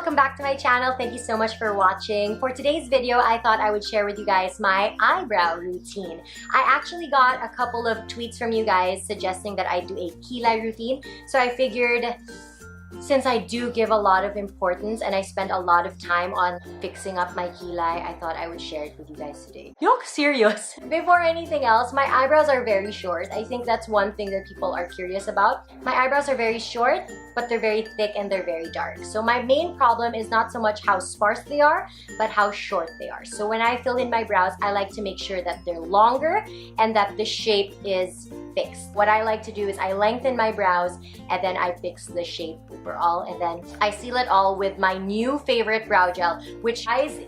welcome back to my channel. Thank you so much for watching. For today's video, I thought I would share with you guys my eyebrow routine. I actually got a couple of tweets from you guys suggesting that I do a kilay routine. So I figured, since I do give a lot of importance and I spend a lot of time on fixing up my kilay, I thought I would share it with you guys today. Yok, serious. Before anything else, my eyebrows are very short. I think that's one thing that people are curious about. My eyebrows are very short, but they're very thick and they're very dark. So my main problem is not so much how sparse they are, but how short they are. So when I fill in my brows, I like to make sure that they're longer and that the shape is fixed. What I like to do is I lengthen my brows and then I fix the shape overall, and then I seal it all with my new favorite brow gel, which, guys,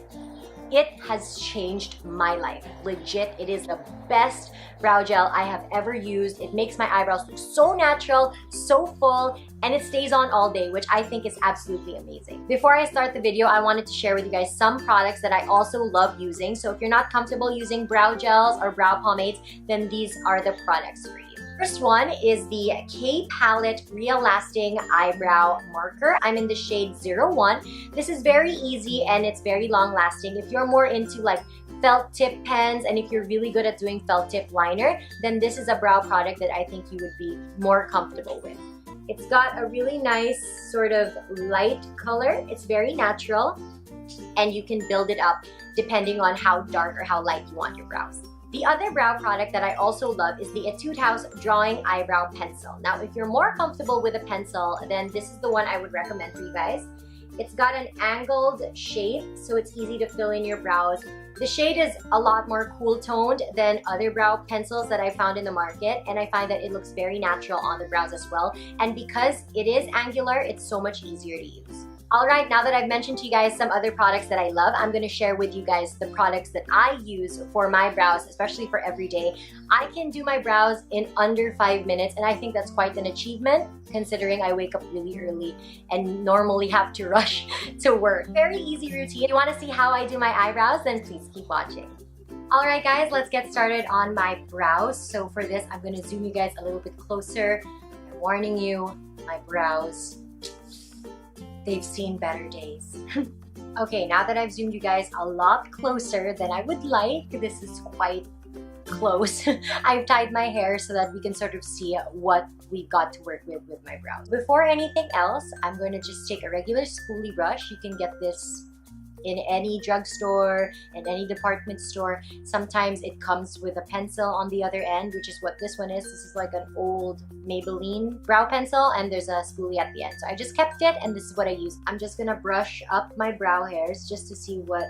it has changed my life. Legit, it is the best brow gel I have ever used. It makes my eyebrows look so natural, so full, and it stays on all day, which I think is absolutely amazing. Before I start the video, I wanted to share with you guys some products that I also love using. So if you're not comfortable using brow gels or brow pomades, then these are the products for you. First one is the K Palette Real Lasting Eyebrow Marker. I'm in the shade 01. This is very easy and it's very long lasting. If you're more into like felt tip pens and if you're really good at doing felt tip liner, then this is a brow product that I think you would be more comfortable with. It's got a really nice sort of light color. It's very natural and you can build it up depending on how dark or how light you want your brows. The other brow product that I also love is the Etude House Drawing Eyebrow Pencil. Now, if you're more comfortable with a pencil, then this is the one I would recommend for you guys. It's got an angled shape, so it's easy to fill in your brows. The shade is a lot more cool toned than other brow pencils that I found in the market, and I find that it looks very natural on the brows as well. And because it is angular, it's so much easier to use. Alright, now that I've mentioned to you guys some other products that I love, I'm going to share with you guys the products that I use for my brows, especially for every day. I can do my brows in under 5 minutes, and I think that's quite an achievement considering I wake up really early and normally have to rush to work. Very easy routine. If you want to see how I do my eyebrows, then please keep watching. Alright guys, let's get started on my brows. So for this, I'm going to zoom you guys a little bit closer. I'm warning you, my brows, they've seen better days. Okay, now that I've zoomed you guys a lot closer than I would like, this is quite close. I've tied my hair so that we can sort of see what we got to work with my brows. Before anything else, I'm going to just take a regular spoolie brush. You can get this in any drugstore and any department store. Sometimes it comes with a pencil on the other end, which is what this one is. This is like an old Maybelline brow pencil and there's a spoolie at the end. So I just kept it and this is what I use. I'm just gonna brush up my brow hairs just to see what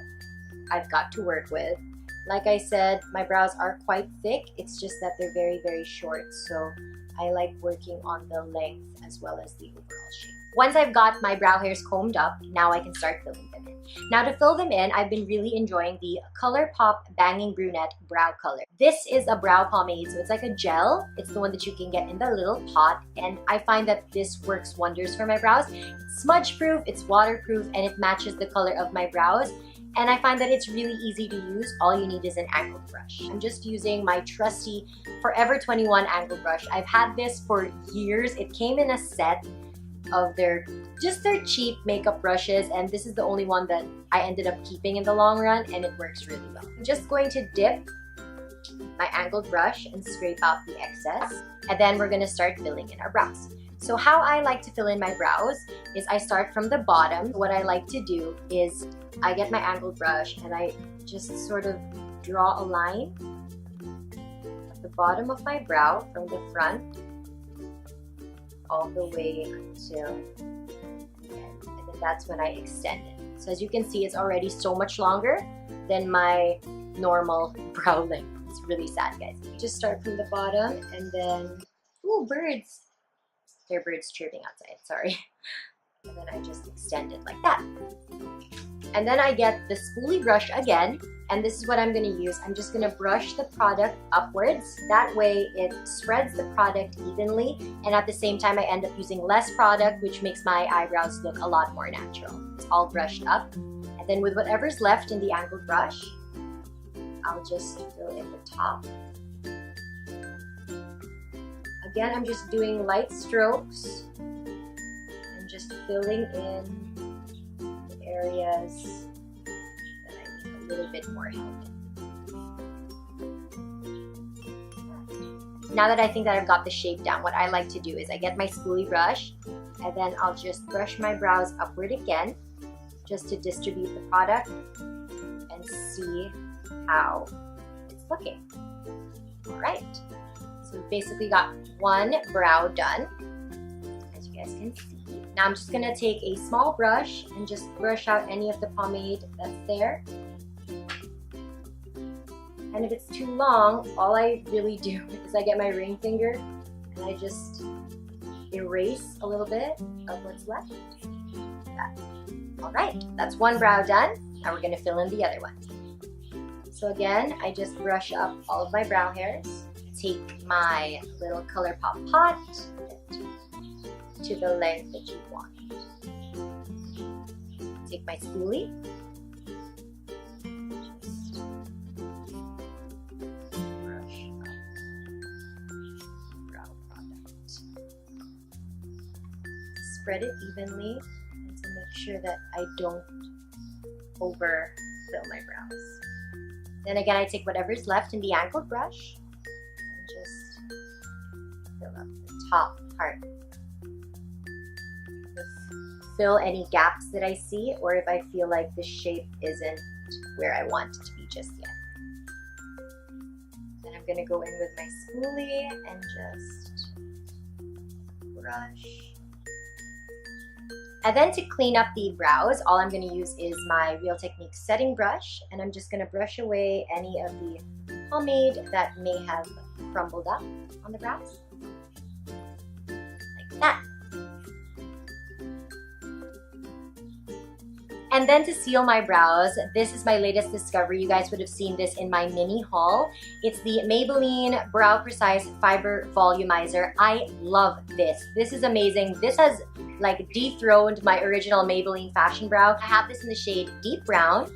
I've got to work with. Like I said, my brows are quite thick. It's just that they're very, very short. So I like working on the length as well as the overall shape. Once I've got my brow hairs combed up, now I can start filling them in. Now to fill them in, I've been really enjoying the Colourpop Bangin Brunette Brow Color. This is a brow pomade, so it's like a gel. It's the one that you can get in the little pot, and I find that this works wonders for my brows. It's smudge-proof, it's waterproof, and it matches the color of my brows. And I find that it's really easy to use. All you need is an angled brush. I'm just using my trusty Forever 21 angled brush. I've had this for years. It came in a set of their cheap makeup brushes, and this is the only one that I ended up keeping in the long run, and it works really well. I'm just going to dip my angled brush and scrape out the excess, and then we're going to start filling in our brows. So how I like to fill in my brows is I start from the bottom. What I like to do is I get my angled brush and I just sort of draw a line at the bottom of my brow from the front all the way until the end, and then that's when I extend it. So as you can see, it's already so much longer than my normal brow length. It's really sad, guys. You just start from the bottom and then, ooh, birds. There are birds chirping outside, sorry. And then I just extend it like that. And then I get the spoolie brush again, and this is what I'm going to use. I'm just going to brush the product upwards. That way it spreads the product evenly, and at the same time I end up using less product, which makes my eyebrows look a lot more natural. It's all brushed up. And then with whatever's left in the angled brush, I'll just fill in the top. Again, I'm just doing light strokes and just filling in areas that I need a little bit more help in. Now that I think that I've got the shape down, what I like to do is I get my spoolie brush and then I'll just brush my brows upward again just to distribute the product and see how it's looking. All right, so we basically got one brow done, as you guys can see. Now I'm just gonna take a small brush and just brush out any of the pomade that's there. And if it's too long, all I really do is I get my ring finger and I just erase a little bit of what's left. That. All right, that's one brow done. Now we're gonna fill in the other one. So again, I just brush up all of my brow hairs. Take my little Colourpop pot to the length that you want. Take my spoolie. Spread it evenly and to make sure that I don't overfill my brows. Then again, I take whatever's left in the angled brush and just fill up the top part. Fill any gaps that I see, or if I feel like the shape isn't where I want it to be just yet. Then I'm gonna go in with my spoolie and just brush. And then to clean up the brows, all I'm going to use is my Real Techniques setting brush, and I'm just going to brush away any of the pomade that may have crumbled up on the brows, like that. And then to seal my brows, this is my latest discovery. You guys would have seen this in my mini haul. It's the Maybelline Brow Precise Fiber Volumizer. I love this. This is amazing. This has like dethroned my original Maybelline Fashion Brow. I have this in the shade Deep Brown,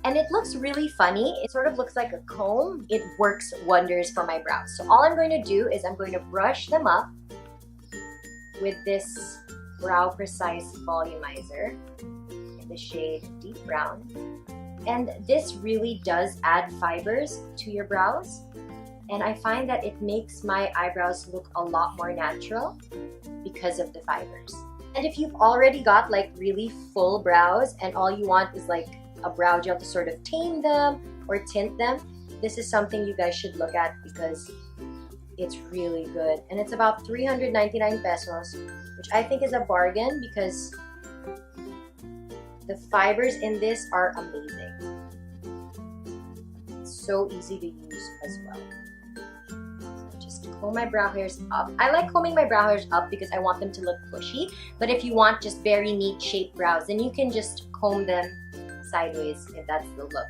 and it looks really funny. It sort of looks like a comb. It works wonders for my brows. So all I'm going to do is I'm going to brush them up with this Brow Precise Volumizer in the shade Deep Brown. And this really does add fibers to your brows, and I find that it makes my eyebrows look a lot more natural because of the fibers. And if you've already got like really full brows and all you want is like a brow gel to sort of tame them or tint them, this is something you guys should look at because it's really good. And it's about 399 pesos, which I think is a bargain because the fibers in this are amazing. It's so easy to use as well. So just comb my brow hairs up. I like combing my brow hairs up because I want them to look bushy, but if you want just very neat shaped brows, then you can just comb them sideways if that's the look.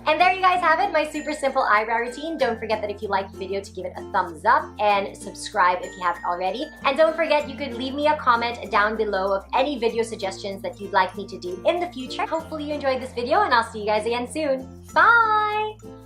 And there you guys have it, my super simple eyebrow routine. Don't forget that if you liked the video to give it a thumbs up and subscribe if you haven't already. And don't forget you could leave me a comment down below of any video suggestions that you'd like me to do in the future. Hopefully you enjoyed this video and I'll see you guys again soon. Bye!